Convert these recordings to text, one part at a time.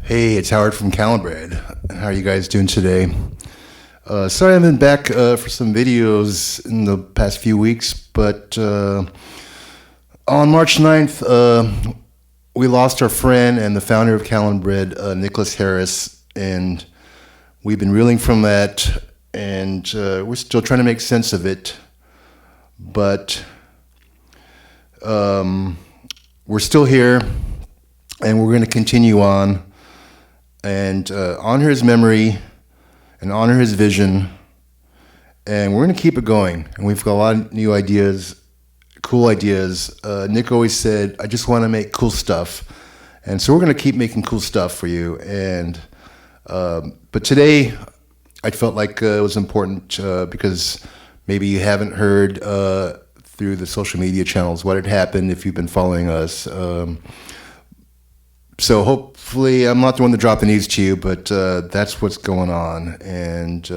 Hey, it's Howard from Catalinbread. How are you guys doing today? Sorry I've been back for some videos in the past few weeks, but on March 9th, we lost our friend and the founder of Catalinbread, Nicholas Harris, and we've been reeling from that, and we're still trying to make sense of it, but we're still here, and we're going to continue on and honor his memory and honor his vision, and we're going to keep it going. And we've got a lot of new ideas, cool ideas. Nick always said, I just want to make cool stuff, and so we're going to keep making cool stuff for you. And but today I felt like it was important because maybe you haven't heard through the social media channels what had happened if you've been following us. So hopefully I'm not the one to drop the news to you, but that's what's going on. And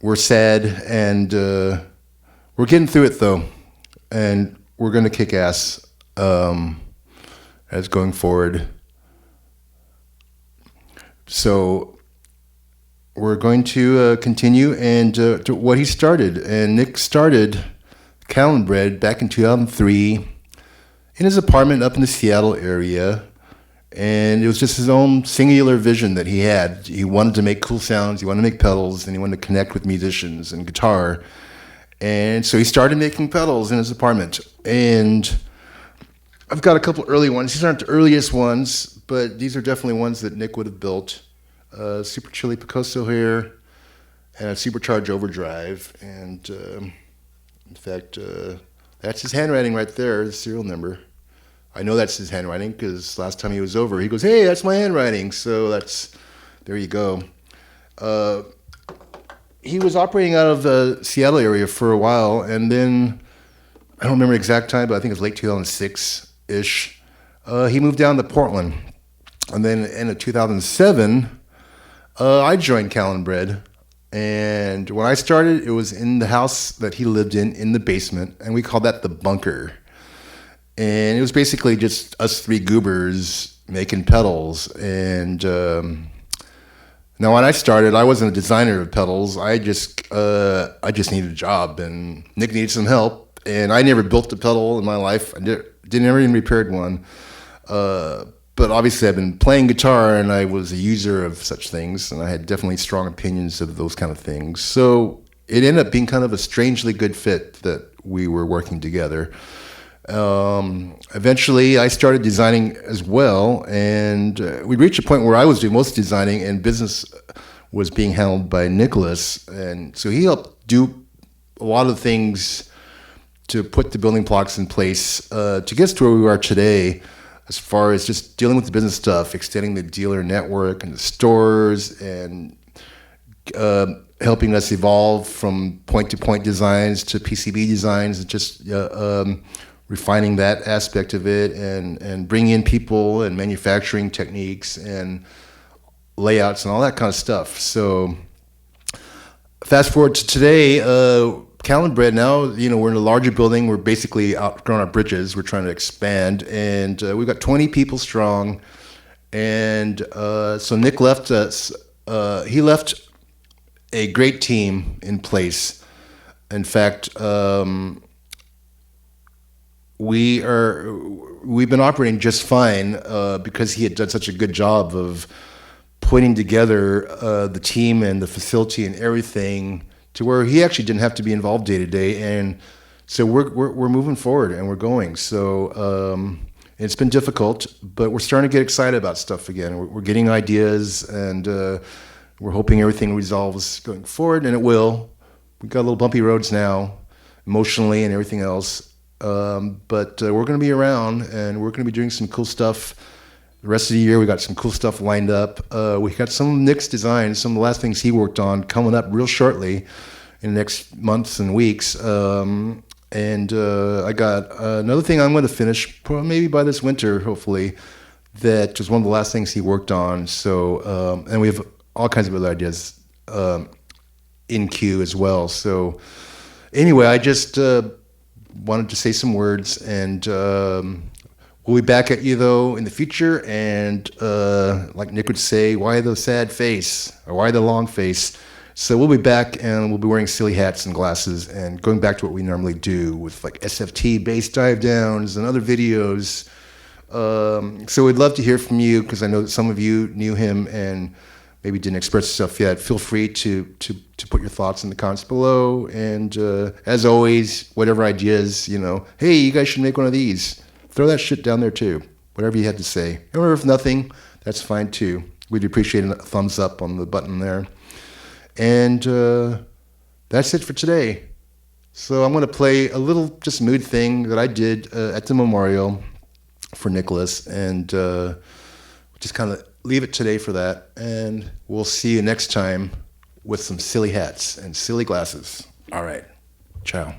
we're sad, and we're getting through it, though. And we're going to kick ass as going forward. So we're going to continue and to what he started. And Nick started Catalinbread back in 2003. In his apartment up in the Seattle area, and it was just his own singular vision that he had. He wanted to make cool sounds, he wanted to make pedals, and he wanted to connect with musicians and guitar. And so he started making pedals in his apartment. And I've got a couple early ones. These aren't the earliest ones, but these are definitely ones that Nick would have built. Super Chili Picoso here, and a Supercharged Overdrive. And in fact, that's his handwriting right there, the serial number. I know that's his handwriting because last time he was over, he goes, hey, that's my handwriting. So there you go. He was operating out of the Seattle area for a while, and then, I don't remember the exact time, but I think it was late 2006-ish, he moved down to Portland. And then in 2007, I joined Catalinbread. And when I started, it was in the house that he lived in the basement, and we called that the bunker. And it was basically just us three goobers making pedals. And now when I started, I wasn't a designer of pedals. I just needed a job, and Nick needed some help. And I never built a pedal in my life. I didn't ever even repaired one. But obviously I've been playing guitar, and I was a user of such things, and I had definitely strong opinions of those kind of things. So it ended up being kind of a strangely good fit that we were working together. Eventually I started designing as well, and we reached a point where I was doing most designing and business was being handled by Nicholas. And so he helped do a lot of things to put the building blocks in place to get us to where we are today, as far as just dealing with the business stuff, extending the dealer network and the stores, and helping us evolve from point-to-point designs to PCB designs, and just refining that aspect of it, and bringing in people and manufacturing techniques and layouts and all that kind of stuff. So fast forward to today, Catalinbread now, we're in a larger building. We're basically outgrown our bridges. We're trying to expand, and we've got 20 people strong. And so Nick left us. He left a great team in place. In fact, we've been operating just fine because he had done such a good job of putting together the team and the facility and everything, to where he actually didn't have to be involved day to day. And so we're moving forward, and we're going. So it's been difficult, but we're starting to get excited about stuff again. We're getting ideas, and we're hoping everything resolves going forward, and it will. We've got little bumpy roads now, emotionally and everything else. But we're going to be around, and we're going to be doing some cool stuff. The rest of the year, we got some cool stuff lined up. We got some of Nick's designs, some of the last things he worked on, coming up real shortly in the next months and weeks. And I got another thing I'm going to finish, maybe by this winter, hopefully, that was one of the last things he worked on. So, and we have all kinds of other ideas in queue as well. So anyway, I just wanted to say some words, and We'll be back at you, though, in the future. And like Nick would say, why the sad face? Or why the long face? So we'll be back, and we'll be wearing silly hats and glasses and going back to what we normally do with like SFT bass dive downs and other videos. So we'd love to hear from you, because I know that some of you knew him and maybe didn't express yourself yet. Feel free to put your thoughts in the comments below. And as always, whatever ideas, hey, you guys should make one of these. Throw that shit down there too. Whatever you had to say. Or if nothing, that's fine too. We'd appreciate a thumbs up on the button there. And that's it for today. So I'm going to play a little just mood thing that I did at the memorial for Nicholas. And just kind of leave it today for that. And we'll see you next time with some silly hats and silly glasses. All right. Ciao.